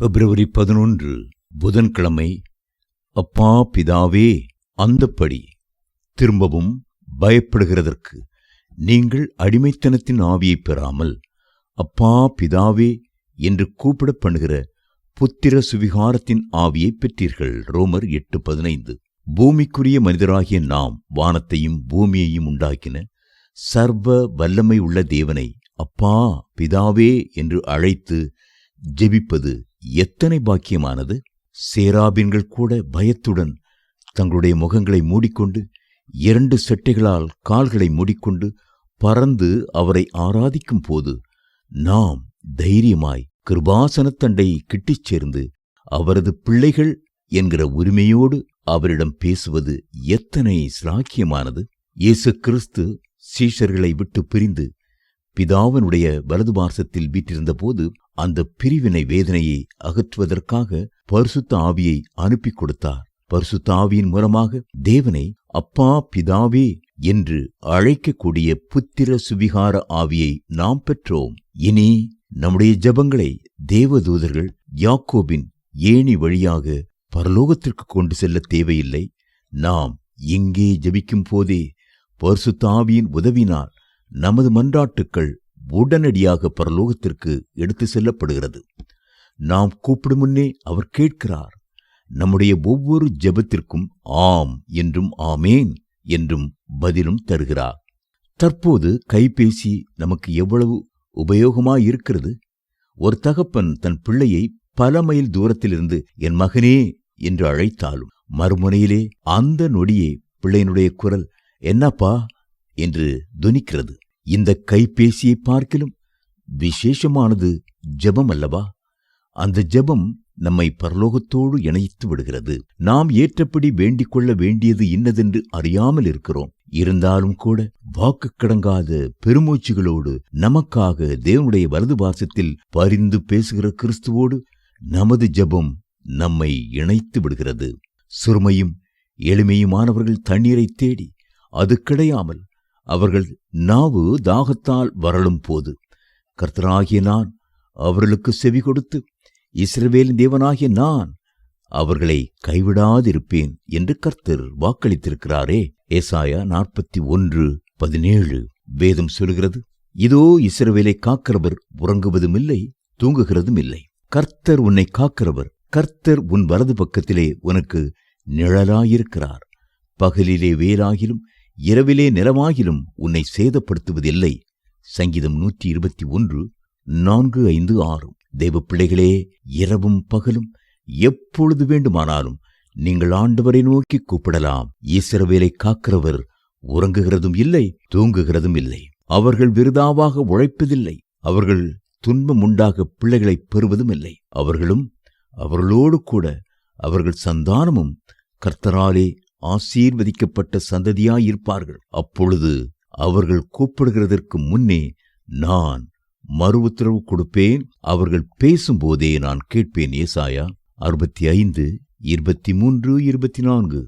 பிப்ரவரி 11 புதன்கிழமை. அப்பா பிதாவே, அந்தப்படி திரும்பவும் பயப்படுகிறதற்கு நீங்கள் அடிமைத்தனத்தின் ஆவியை பெறாமல் அப்பா பிதாவே என்று கூப்பிட பண்ணுகிற புத்திர சுவிகாரத்தின் ஆவியை பெற்றீர்கள். ரோமர் 8:15. பூமிக்குரிய மனிதராகிய நாம் வானத்தையும் பூமியையும் உண்டாக்கின சர்வ வல்லமை உள்ள தேவனை அப்பா பிதாவே என்று அழைத்து ஜெபிப்பது எத்தனை பாக்கியமானது! சேராபீன்கள் கூட பயத்துடன் தங்களுடைய முகங்களை மூடிக்கொண்டு 2 செட்டைகளால் கால்களை மூடிக்கொண்டு பறந்து அவரை ஆராதிக்கும் போது நாம் தைரியமாய் கிருபாசனத்தண்டை கிட்டிச் சேர்ந்து அவரது பிள்ளைகள் என்கிற உரிமையோடு அவரிடம் பேசுவது எத்தனை சிலாக்கியமானது! இயேசு கிறிஸ்து சீஷர்களை விட்டு பிரிந்து பிதாவினுடைய வலது பார்சத்தில் வீற்றிருந்த போது அந்த பிரிவினை வேதனையை அகற்றுவதற்காக பரிசுத்த ஆவியை அனுப்பி கொடுத்தார். பரிசுத்த ஆவியின் மூலமாக தேவனை அப்பா பிதாவே என்று அழைக்கக்கூடிய புத்திர சுவிகார ஆவியை நாம் பெற்றோம். இனி நம்முடைய ஜெபங்களை தேவதூதர்கள் யாக்கோபின் ஏணி வழியாக பரலோகத்திற்கு கொண்டு செல்ல தேவையில்லை. நாம் இங்கே ஜெபிக்கும் போதே பரிசுத்த ஆவியின் உதவினால் நமது மன்றாட்டுக்கள் உடனடியாக பரலோகத்திற்கு எடுத்து செல்லப்படுகிறது. நாம் கூப்பிடும் முன்னே அவர் கேட்கிறார். நம்முடைய ஒவ்வொரு ஜெபத்திற்கும் ஆம் என்றும் ஆமேன் என்றும் பதிலும் தருகிறார். தற்போது கைபேசி நமக்கு எவ்வளவு உபயோகமாயிருக்கிறது! ஒரு தகப்பன் தன் பிள்ளையை பல மைல் தூரத்திலிருந்து என் மகனே என்று அழைத்தாலும் மறுமுனையிலே அந்த நொடியே பிள்ளையினுடைய குரல் என்னப்பா என்று துணிக்கிறது. இந்த கைபேசியை பார்க்கிலும் விசேஷமானது ஜெபம் அல்லவா? அந்த ஜெபம் நம்மை பரலோகத்தோடு இணைத்து விடுகிறது. நாம் ஏற்றபடி வேண்டிக் கொள்ள வேண்டியது இன்னதென்று அறியாமல் இருக்கிறோம். இருந்தாலும் கூட வாக்கு கடங்காத பெருமூச்சுகளோடு நமக்காக தேவனுடைய வலது பாசத்தில் பரிந்து பேசுகிற கிறிஸ்துவோடு நமது ஜெபம் நம்மை இணைத்து விடுகிறது. சிறுமையும் எளிமையுமானவர்கள் தண்ணீரை தேடி அது கிடையாமல் அவர்கள் நாவு தாகத்தால் வரலும் போது கர்த்தராகிய நான் அவர்களுக்கு செவி கொடுத்து இஸ்ரவேலின் தேவனாகிய நான் அவர்களை கைவிடாதிருப்பேன் என்று கர்த்தர் வாக்களித்திருக்கிறாரே. ஏசாயா 41:17 வேதம் சொல்கிறது, இதோ இஸ்ரவேலை காக்கிறவர் உறங்குவதும் இல்லை தூங்குகிறதும் இல்லை. கர்த்தர் உன்னை காக்கிறவர். கர்த்தர் உன் வலது பக்கத்திலே உனக்கு நிழலாயிருக்கிறார். பகலிலே வேலாகிலும் இரவிலே நிலமாகிலும் உன்னை சேதப்படுத்துவதில்லை. சங்கீதம் 121:4-5-6. தேவ பிள்ளைகளே, இரவும் பகலும் எப்பொழுது வேண்டுமானாலும் நீங்கள் ஆண்டவரை நோக்கி கூப்பிடலாம். இஸ்ரவேலை காக்கிறவர் உறங்குகிறதும் இல்லை தூங்குகிறதும் இல்லை. அவர்கள் விருதாவாக உழைப்பதில்லை. அவர்கள் துன்பம் உண்டாக பிள்ளைகளை பெறுவதும் இல்லை. அவர்களும் அவர்களோடு கூட அவர்கள் சந்தானமும் கர்த்தராலே ஆசீர்வதிக்கப்பட்ட சந்ததியாயிருப்பார்கள். அப்பொழுது அவர்கள் கூப்பிடுகிறதற்கு முன்னே நான் மறு உத்தரவு கொடுப்பேன். அவர்கள் பேசும்போதே நான் கேட்பேன். ஏசாயா 65:23-24.